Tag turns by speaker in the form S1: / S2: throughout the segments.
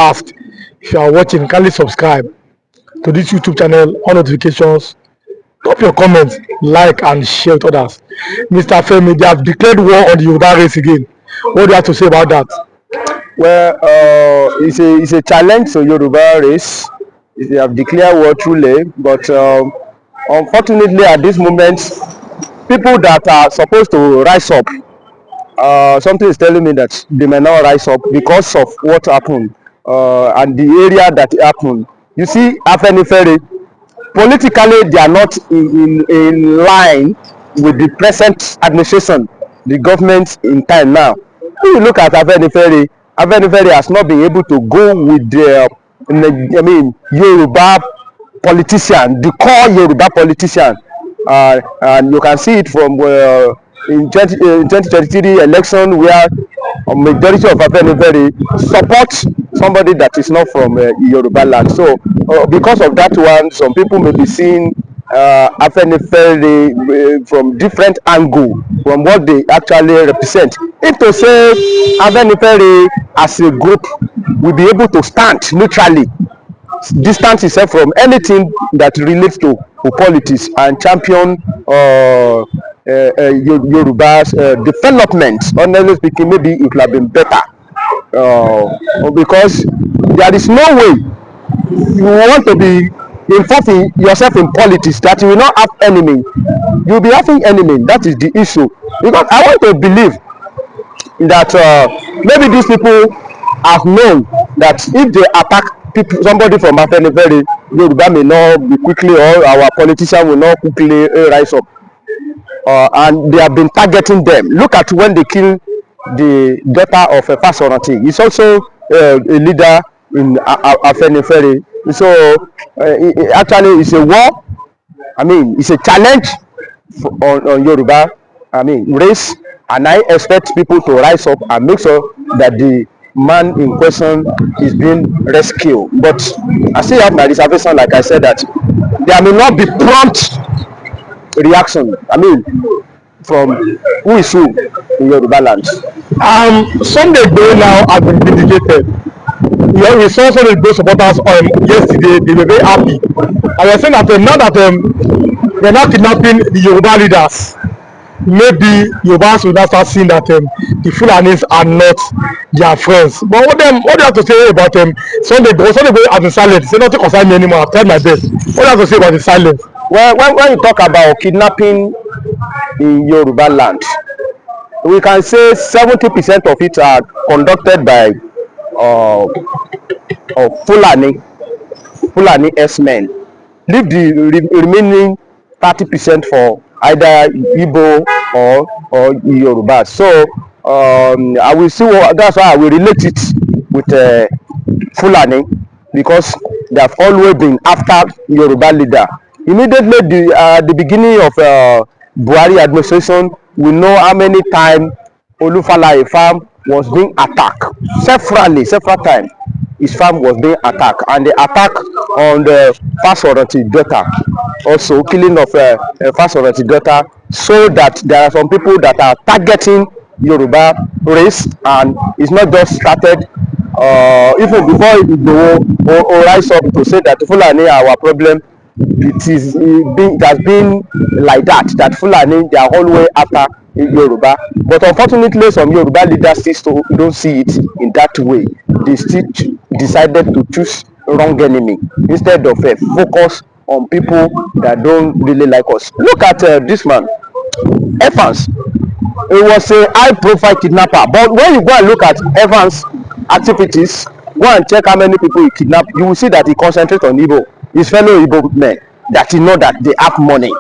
S1: ask, if you are watching, kindly subscribe to this YouTube channel, on notifications, drop your comments, like and share with others. Mr. Femi, they have declared war on the Yoruba race again. What do you have to say about that?
S2: Well, it's a challenge to Yoruba race. They have declared war truly, but unfortunately at this moment, people that are supposed to rise up, something is telling me that they may not rise up because of what happened and the area that happened. You see, Afenifere, politically they are not in line with the present administration, the government in time now. If you look at Afenifere, Afenifere has not been able to go with the Yoruba politician, the core Yoruba politician, and you can see it from in 2023 election where a majority of Afenifere support somebody that is not from Yoruba land. So because of that one, some people may be seeing Afenifere from different angle from what they actually represent. If to say Afenifere as a group will be able to stand neutrally, distance itself from anything that relates to politics and champion Yoruba's development, honestly speaking, maybe it would have been better because there is no way you want to be involving yourself in politics that you will not have enemy. You will be having enemy. That is the issue. Because I want to believe that maybe these people have known that if they attack people, somebody from Afenifere, Yoruba may not be quickly, or our politician will not quickly rise up. And they have been targeting them. Look at when they kill the daughter of a Fasorati. He's also a leader in Afenifere. So actually it's a war. I mean, it's a challenge on Yoruba, race, and I expect people to rise up and make sure that the man in question is being rescued. But I still have my reservation, like I said, that there may not be prompt reaction. From who is who in Yoruba land.
S1: Sunday Igboho now has been vindicated. We saw some of the supporters yesterday. They were very happy. And we're saying that now that they're not kidnapping the Yoruba leaders, maybe Yorubas will now start seeing that the Fulanis are not their friends. But what do you have to say about Sunday Igboho? Sunday Igboho has been silent. Say nothing concern me anymore. I've tried my best. What do you have to say about the silence?
S2: Well, when you talk about kidnapping in Yoruba land, we can say 70% of it are conducted by Fulani S-men. Leave the remaining 30% for either Igbo or Yoruba. So I will see that's why I will relate it with Fulani, because they have always been after Yoruba leader. Immediately the beginning of Buhari administration, we know how many times Olufalaye farm was being attacked. Several times his farm was being attacked, and the attack on the Fasorati daughter, also killing of Fasorati daughter, so that there are some people that are targeting Yoruba race, and it's not just started even before Igboho rise up to say that Fulani are our problem. It has been like that Fulani, they are always after Yoruba. But unfortunately, some Yoruba leaders still don't see it in that way. They still decided to choose wrong enemy instead of focus on people that don't really like us. Look at this man, Evans. He was a high-profile kidnapper. But when you go and look at Evans' activities, go and check how many people he kidnapped, you will see that he concentrates on Igbo, his fellow Igbo men, that he know that they have money.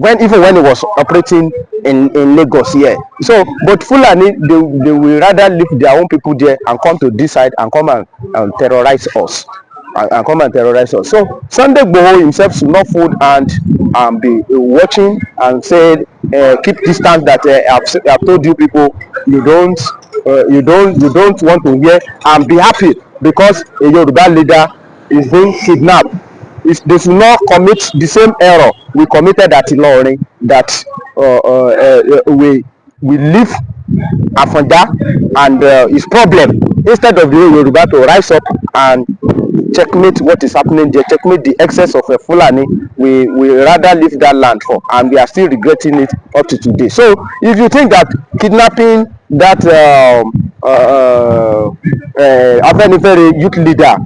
S2: Even when he was operating in Lagos here. So, but Fulani, they will rather leave their own people there and come to this side and come and terrorize us. And come and terrorize us. So Sunday Igboho himself should not fold and be watching and say keep distance. That I've told you people, you don't want to hear, and be happy because a Yoruba leader is being kidnapped. They should not commit the same error we committed at Ilorin, that we leave Afonja and his problem, instead of the Yoruba to rise up and checkmate what is happening there, checkmate the excess of a Fulani, we rather leave that land for, and we are still regretting it up to today. So if you think that kidnapping that Afenifere youth leader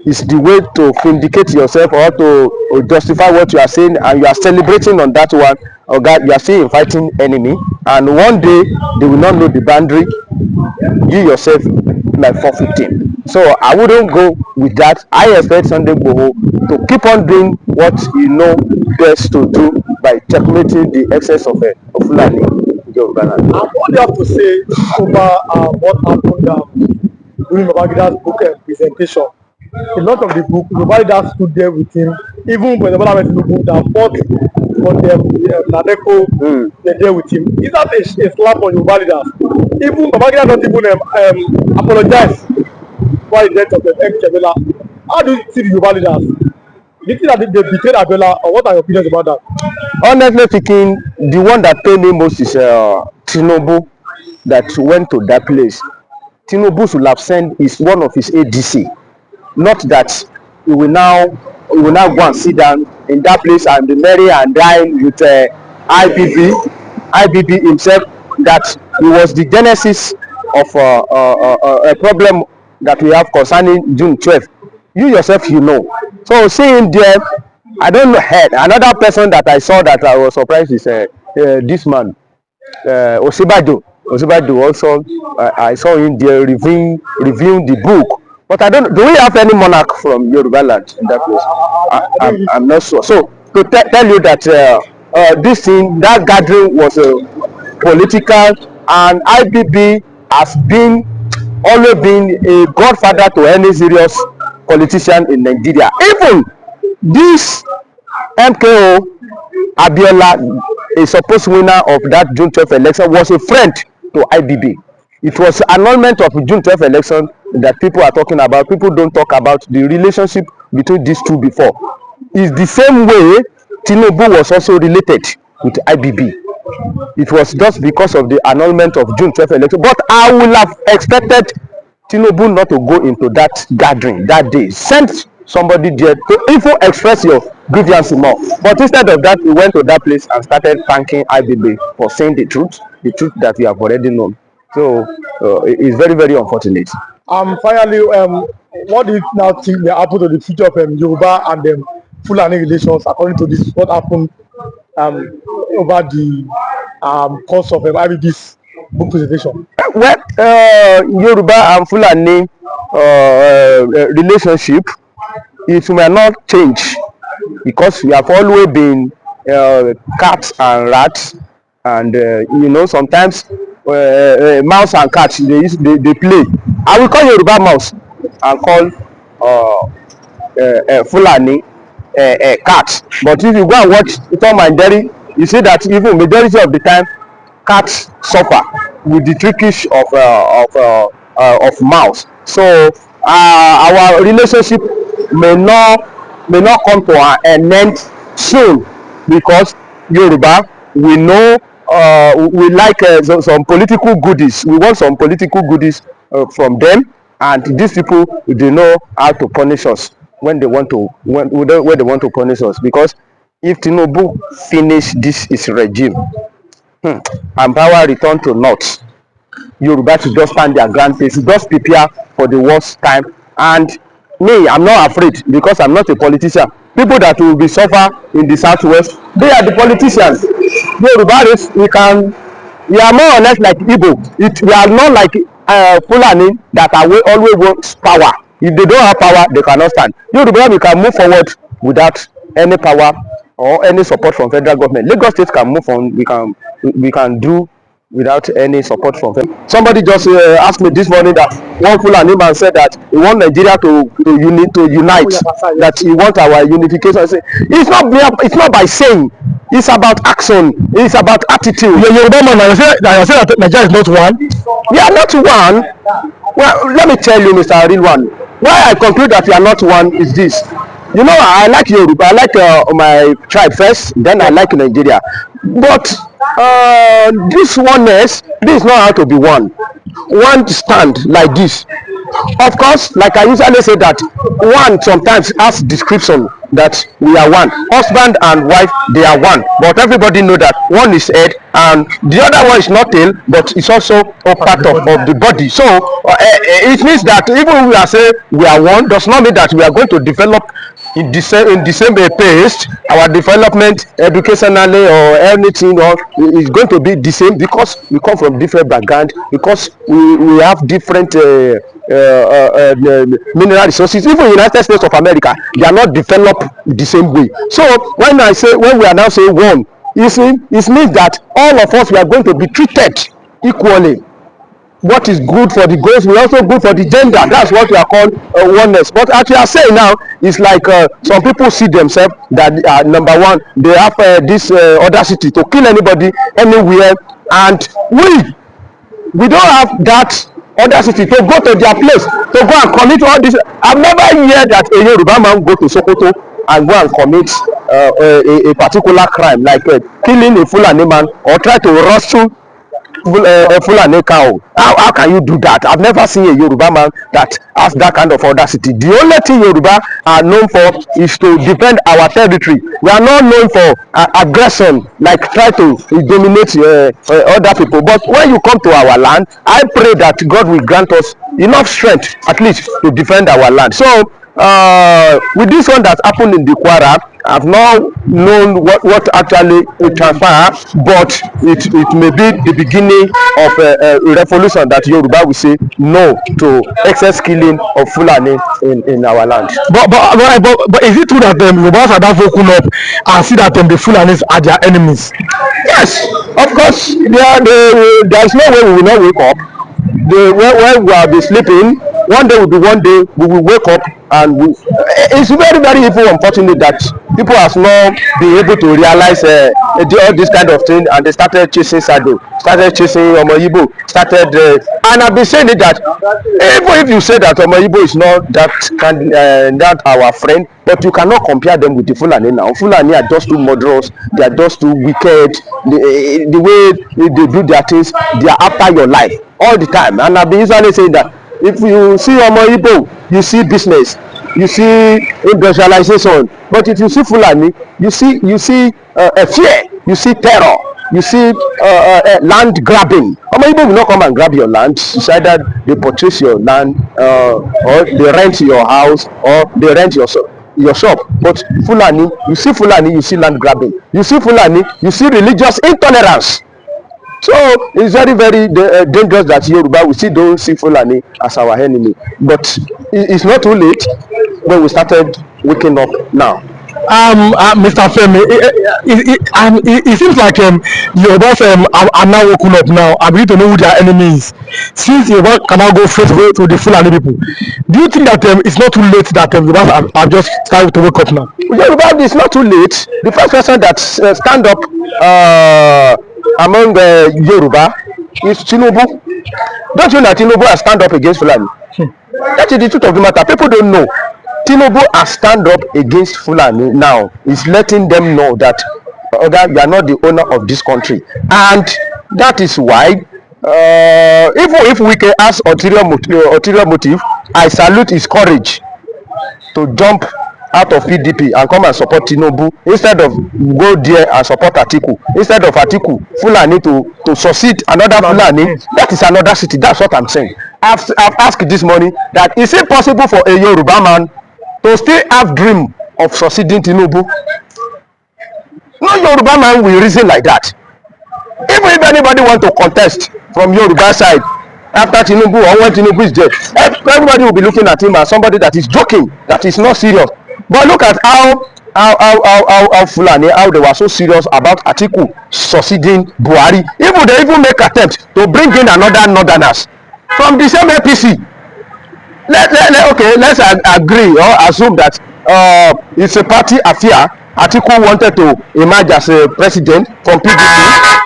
S2: is the way to vindicate yourself or to justify what you are saying, and you are celebrating on that one, or God, you are still inviting enemy, and one day they will not know the boundary, you yourself might forfeit him. So I wouldn't go with that. I expect Sunday Igboho to keep on doing what you know best to do by checkmating the excess of Fulani Yoruba land.
S1: And what do you have to say over what happened during Babagida's book presentation? A lot of the book, Babagida stood there with him, even when the Bola book that fought for them, Nadeko, they're there with him. Is that a slap on Yoruba leaders? Even Babagida not even apologize for the death of the Chebela. How do you see the Yoruba leaders? Do you think that they betrayed Abiola, or what are your opinions about that?
S2: Honestly speaking, the one that paid me most is Tinubu that went to that place. Tinubu should have sent one of his ADC, not that he will now go and sit down in that place and be merry and dine with IBB himself, that he was the genesis of a problem that we have concerning June 12th. You yourself, you know. So seeing there, I don't know. Another person that I saw that I was surprised is this man, Osibado also. I saw him there reviewing the book. But I don't. Do we have any monarch from Yoruba land in that place? I'm not sure. So to tell you that this thing, that gathering was political, and IBB has always been a godfather to any serious politician in Nigeria. Even this MKO Abiola, a supposed winner of that June 12th election, was a friend to IBB. It was annulment of June 12th election that people are talking about. People don't talk about the relationship between these two before. It's the same way Tinubu was also related with IBB. It was just because of the annulment of June 12th election. But I would have expected Tinubu not to go into that gathering that day. Send somebody there to even express your grievance more. But instead of that, he went to that place and started thanking IBB for saying the truth that we have already known. So it's very, very unfortunate.
S1: Finally, what do you now think will happen to the future of Yoruba and Fulani relations according to this? What happened over the course of IBB's book presentation?
S2: Well, Yoruba and Fulani relationship, it may not change because we have always been cats and rats, and sometimes mouse and cat they play. I will call Yoruba mouse and call Fulani cat. But if you go and watch Tom and Jerry, you see that even majority of the time cats suffer with the trickish of mouse. So our relationship may not come to an end soon, because Yoruba, we know we like some political goodies. We want some political goodies from them, and these people, they know how to punish us when they want to punish us. Because if Tinubu finish this regime, and power return to north, Yoruba should just stand their ground pace, just prepare for the worst time. And me, I'm not afraid, because I'm not a politician. People that will be suffer in the southwest, they are the politicians. Yoruba race, we are more or less like Igbo. We are not like Fulani that always want power. If they don't have power, they cannot stand. Yoruba, we can move forward without any power or any support from federal government. Lagos State can move on. We can do without any support from them. Somebody just asked me this morning that one Fulani man said that he want Nigeria to unite, that he want our unification. I say, it's not by saying, it's about action, it's about attitude.
S1: You're Yoruba man, I say that Nigeria is not one.
S2: We are not one. Well, let me tell you, Mr. Real One, why I conclude that we are not one is this. You know, I like Yoruba. I like my tribe first, then I like Nigeria. But this oneness, this is not how to be one. One stand like this. Of course, like I usually say that one sometimes has description that we are one. Husband and wife, they are one. But everybody know that one is head and the other one is not tail, but it's also a part of the body. So it means that even we are saying we are one, does not mean that we are going to develop in the same pace. Our development educationally or anything or is going to be the same because we come from different background, because we have different mineral resources. Even United States of America, they are not developed the same way. So when we are now saying one, it means that all of us, we are going to be treated equally. What is good for the girls will also good for the gender. That's what we are called oneness. But as we are saying now, it's like some people see themselves that number one, they have this audacity to kill anybody anywhere, and we don't have that audacity to go to their place to go and commit all this. I've never heard that a Yoruba man go to Sokoto and go and commit a particular crime like killing a Fulani man or try to rustle Fulani cow. How can you do that? I've never seen a Yoruba man that has that kind of audacity. The only thing Yoruba are known for is to defend our territory. We are not known for aggression, like try to dominate other people. But when you come to our land, I pray that God will grant us enough strength at least to defend our land. So with this one that happened in the Kwara, I've not known what actually will transpire, but it may be the beginning of a revolution that Yoruba will say no to excess killing of Fulani in our land.
S1: But is it true that Yorubas are that woken up and see that the Fulanis are their enemies?
S2: Yes, of course. There is no way we will not wake up. When we will be sleeping, one day will be one day we will wake up, and it's very very evil, unfortunate that people have not been able to realize all this kind of thing, and they started chasing Sado, started chasing Omo Igbo, and I've been saying it that even if you say that Omo Igbo is not that our friend, but you cannot compare them with the Fulani now. Fulani are just too murderous, they are just too wicked, the way they do their things, they are after your life all the time. And I've been usually saying that if you see Omo Igbo, you see business, you see industrialization, but if you see Fulani, you see fear, you see terror, you see land grabbing. Omo Igbo will not come and grab your land. It's either they purchase your land or they rent your house or they rent your shop. But Fulani, you see land grabbing, you see Fulani, you see religious intolerance. So it's very very dangerous that Yoruba we still don't see Fulani as our enemy, but it's not too late when we started waking up now.
S1: Mr. Femi, it seems like Yorubas are now woken up now. I believe to know who their enemy is. Since Yoruba cannot go straight away to the Fulani people, do you think that it's not too late that Yorubas are just starting to wake up now?
S2: Yoruba, it's not too late. The first person that stand up among Yoruba is Tinubu. Don't you know Tinubu has stand up against Fulani? That is the truth of the matter. People don't know. Tinubu has stand up against Fulani now. He's letting them know that you are not the owner of this country, and that is why even if we can ask ulterior motive, I salute his courage to jump out of PDP and come and support Tinubu instead of go there and support Atiku. Instead of Atiku, Fulani to succeed another Fulani, that is another city. That's what I'm saying. I've asked this morning that is it possible for a Yoruba man to still have dream of succeeding Tinubu? No Yoruba man will reason like that. Even if anybody want to contest from Yoruba side after Tinubu or when Tinubu is dead, everybody will be looking at him as somebody that is joking, that is not serious. But look at how Fulani, how they were so serious about Atiku succeeding Buhari. Even they even make attempt to bring in another northerners from the same APC. Let's agree or assume that it's a party affair Atiku wanted to emerge as a president from PDP.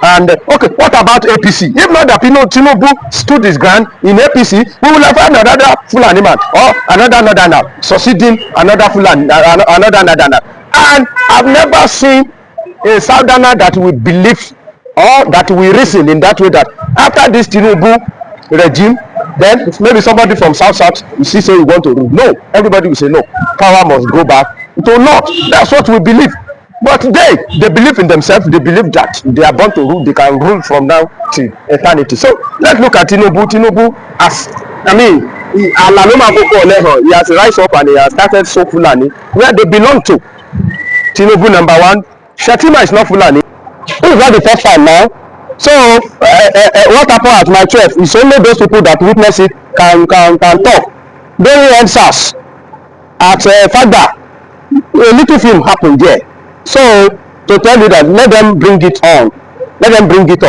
S2: And okay, what about APC? If not that Tinubu stood his ground in APC, we will have had another Fulani man or another Northerner succeeding another Fulani, another Northerner. And I've never seen a Southerner that will believe or that will reason in that way that after this Tinubu regime, then maybe somebody from South you see say you want to rule. No, everybody will say no. Power must go back to North. That's what we believe. But they believe in themselves. They believe that they are born to rule. They can rule from now to eternity. So let's look at Tinubu. Tinubu as he has rise up and he has started so Fulani where they belong to. Tinubu number one. Shatima is not Fulani. This is not the first time now. So what happened at my 12 is only those people that witness it can talk. During NSAS at Fada, a little film happened there. So to tell you that let them bring it on.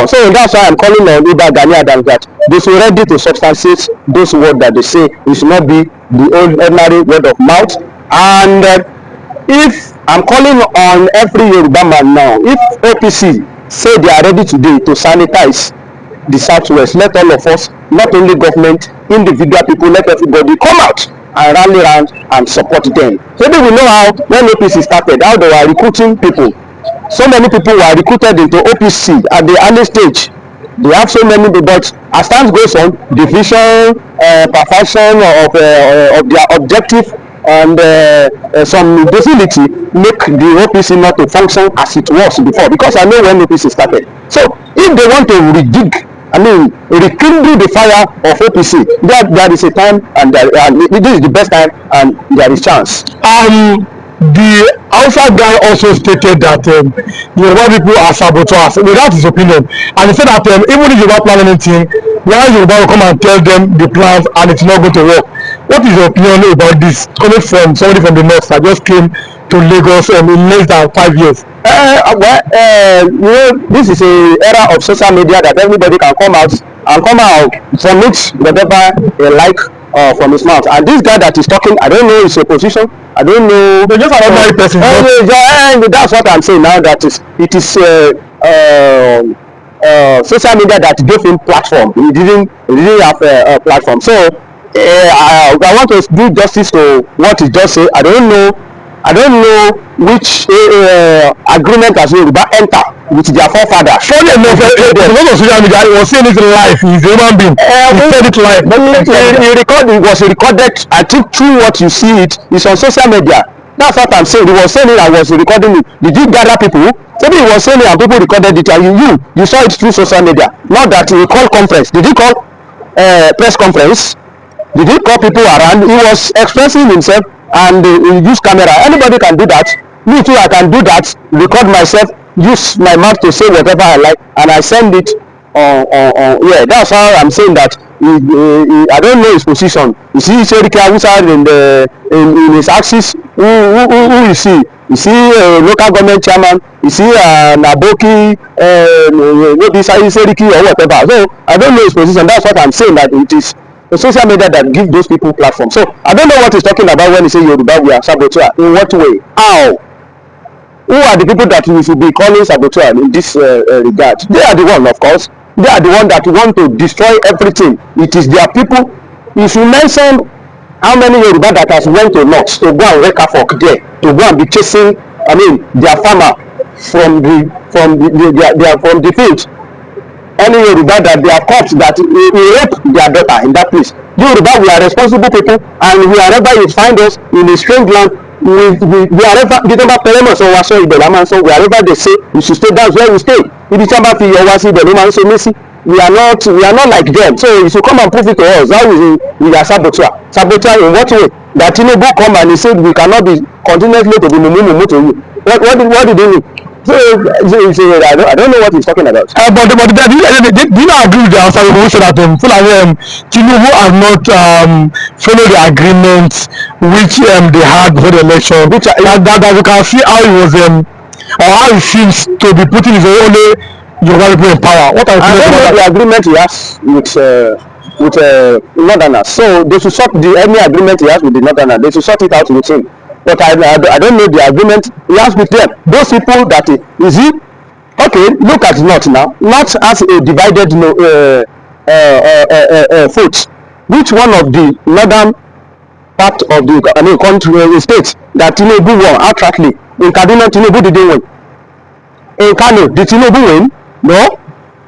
S2: So that's why I'm calling on Iba Gani Adams that they should ready to substantiate those words that they say. It should not be the old ordinary word of mouth. And if I'm calling on every Yoruba man now, if OPC say they are ready today to sanitize the Southwest, let all of us, not only government, individual people, let everybody come out and rally around and support them. So we know how when OPC started, how they were recruiting people. So many people were recruited into OPC at the early stage. They have so many, but as time goes on, the vision, perfection of their objective and some docility make the OPC not to function as it was before, because I know when OPC started. So if they want to redig, rekindle the fire of OPC, there is a time and this is the best time and there is chance.
S1: The outside guy also stated that Yoruba people are saboteurs. Without his opinion, and he said that even if Yoruba plan anything, why Yoruba will come and tell them the plans and it's not going to work. What is your opinion about this, coming from somebody from the north that just came to Lagos in less than 5 years?
S2: This is a era of social media that everybody can come out from it whatever they like from his mouth. And this guy that is talking, I don't know his opposition. I don't know.
S1: They just an ordinary person.
S2: That's what I'm saying now. That it is social media that gave him platform. He didn't have a platform. So I want to do justice to what he just said. I don't know which agreement has Yoruba enter with their forefather.
S1: Surely enough, because of social media, he was saying it live. He's a human being. He said it live.
S2: It was recorded. I think through what you see it's on social media. That's what I'm saying. He was saying it. I was recording it. Did you gather people? Maybe he was saying it and people recorded it. And you saw it through social media. Not that he called conference. Did he call press conference? Did he call people around? He was expressing himself. And use camera. Anybody can do that. Me too, I can do that. Record myself, use my mouth to say whatever I like, and I send it on. Yeah, that's how I'm saying that. I don't know his position. You see, Seriki Awusa in his axis. Who is he? You see, local government chairman. You see, Naboki, maybe Seriki or whatever. So I don't know his position. That's what I'm saying. That it is the social media that give those people platform. So I don't know what he's talking about when he say Yoruba we are saboteur. In what way? How? Who are the people that we should be calling saboteur in this regard? They are the one, of course. They are the one that want to destroy everything. It is their people. If you mention how many Yoruba that has went to North to go and wreak havoc there, to go and be chasing, their farmer from the field. Any Yoruba that they are caught that rape their daughter in that place. Yoruba, we are responsible people, and wherever you find us in a strange land, wherever they say we should stay, that's where we stay. We are not like them. So you should come and prove it to us. How we are saboteur? Saboteur in what way? That Tinubu come and he said we cannot be continuously to be mumu to you. What did he mean? So I don't know what he's talking about.
S1: But do you not agree with the answer who said that Fulani Tinubu has not followed the agreement which they had before the election? Which that we can see how he was or how he seems to be putting his only Yoruba people in power. What are you
S2: I don't know the agreement he has with Northerners. So they should sort any agreement he has with the Northerners. They should sort it out with him. but I don't know the agreement he has with them. Those people that is he okay? Look at North now. North has a divided vote. Which one of the northern part of the country state that Tinubu won outrightly? In Kaduna, Tinubu didn't win. In Kano, did Tinubu win? No.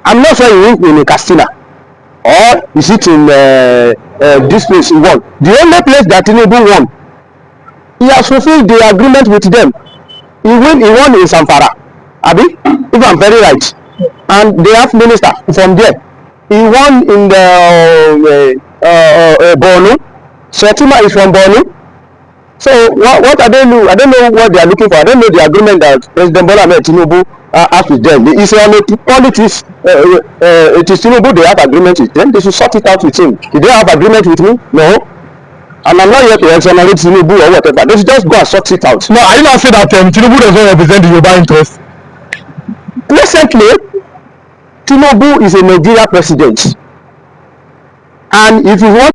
S2: I'm not sure he win in Katsina, or is it in this place he won. The only place that Tinubu won, he has fulfilled the agreement with them. He won in Zamfara, abi, if I'm very right, and they have minister from there. He won in the Borno. Shetima is from Borno. So what are they do? I don't know what they are looking for. I don't know the agreement that President Bola Ahmed Tinubu has with them. It's on politics. It is Tinubu they have agreement with them. They should sort it out with him. Did they have agreement with me? No. And I'm not here to exonerate Tinubu or whatever. They should just go and sort it out.
S1: No, are you not saying that Tinubu does not represent the Yoruba interest?
S2: Recently, Tinubu is a Nigeria president, and if you want